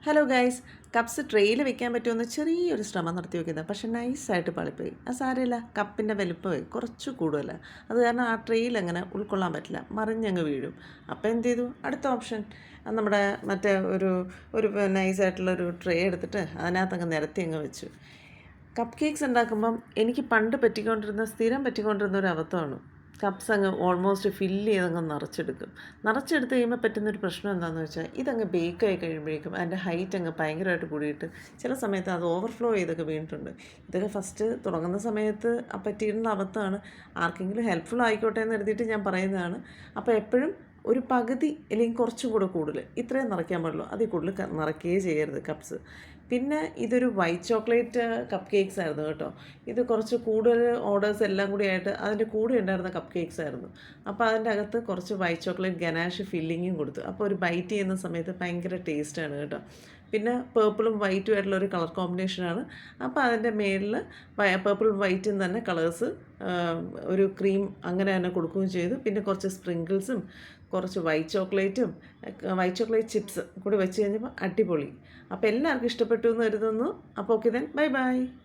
Hello guys, cups trail വെക്കാൻ പറ്റുമെന്ന് ചെറിയൊരു ശ്രമം നടത്തി നോക്കിയതാണ്. പക്ഷേ നൈസായിട്ട് പാളിപ്പോയി. അത് സാരമില്ല, കപ്പിൻ്റെ വലിപ്പമേ കുറച്ച് കൂടുതലാണ്. അത് കാരണം ആ ട്രെയിൽ അങ്ങനെ ഉൾക്കൊള്ളാൻ പറ്റില്ല, മറിഞ്ഞങ്ങ് വീഴും. അപ്പോൾ എന്ത് ചെയ്തു, അടുത്ത ഓപ്ഷൻ നമ്മുടെ മറ്റേ ഒരു ഒരു നൈസായിട്ടുള്ളൊരു ട്രേ എടുത്തിട്ട് അതിനകത്തങ്ങ് നിരത്തി അങ്ങ് വെച്ചു. കപ്പ് കേക്ക്സ് ഉണ്ടാക്കുമ്പം എനിക്ക് പണ്ട് സ്ഥിരം പറ്റിക്കൊണ്ടിരുന്ന ഒരു അബദ്ധമാണ്. കപ്സ് അങ്ങ് ഓൾമോസ്റ്റ് ഫില്ല് ചെയ്തങ്ങ് നിറച്ചെടുത്ത് കഴിയുമ്പോൾ പറ്റുന്നൊരു പ്രശ്നം എന്താണെന്ന് വെച്ചാൽ ഇതങ്ങ് ബേക്കായി കഴിയുമ്പോഴേക്കും അതിൻ്റെ ഹൈറ്റ് അങ്ങ് ഭയങ്കരമായിട്ട് കൂടിയിട്ട് ചില സമയത്ത് അത് ഓവർഫ്ലോ ചെയ്തൊക്കെ വീണിട്ടുണ്ട്. ഇതൊക്കെ ഫസ്റ്റ് തുടങ്ങുന്ന സമയത്ത് പറ്റിയിരുന്ന അബദ്ധമാണ്. ആർക്കെങ്കിലും ഹെൽപ്ഫുൾ ആയിക്കോട്ടെ എന്ന് കരുതിയിട്ട് ഞാൻ പറയുന്നതാണ്. അപ്പോൾ എപ്പോഴും ഒരു പകുതി അല്ലെങ്കിൽ കുറച്ചും കൂടെ കൂടുതൽ ഇത്രയും നിറയ്ക്കാൻ പാടുള്ളൂ, അതിൽ കൂടുതൽ നിറയ്ക്കുകയേ ചെയ്യരുത് കപ്സ്. പിന്നെ ഇതൊരു വൈറ്റ് ചോക്ലേറ്റ് കപ്പ് കേക്ക്സ് ആയിരുന്നു കേട്ടോ. ഇത് കുറച്ച് കൂടുതൽ ഓർഡേഴ്സ് എല്ലാം കൂടി ആയിട്ട് അതിൻ്റെ കൂടെ ഉണ്ടായിരുന്ന കപ്പ് കേക്ക്സ് ആയിരുന്നു. അപ്പോൾ അതിൻ്റെ അകത്ത് കുറച്ച് വൈറ്റ് ചോക്ലേറ്റ് ഗനാഷ് ഫില്ലിങ്ങും കൊടുത്തു. അപ്പോൾ ഒരു ബൈറ്റ് ചെയ്യുന്ന സമയത്ത് ഭയങ്കര ടേസ്റ്റാണ് കേട്ടോ. പിന്നെ പേർപ്പിളും വൈറ്റും ആയിട്ടുള്ള ഒരു കളർ കോമ്പിനേഷനാണ്. അപ്പോൾ അതിൻ്റെ മേളിൽ പേർപ്പിളും വൈറ്റും തന്നെ കളേഴ്സ് ഒരു ക്രീം അങ്ങനെ തന്നെ കൊടുക്കുകയും ചെയ്തു. പിന്നെ കുറച്ച് സ്പ്രിങ്കിൾസും കുറച്ച് വൈറ്റ് ചോക്ലേറ്റ് ചിപ്സ് കൂടി വെച്ച് കഴിഞ്ഞപ്പോൾ അടിപൊളി. അപ്പോൾ എല്ലാവർക്കും ഇഷ്ടപ്പെട്ടു എന്ന് കരുതുന്നു. അപ്പോൾ ഓക്കെ ദെൻ, ബൈ ബൈ.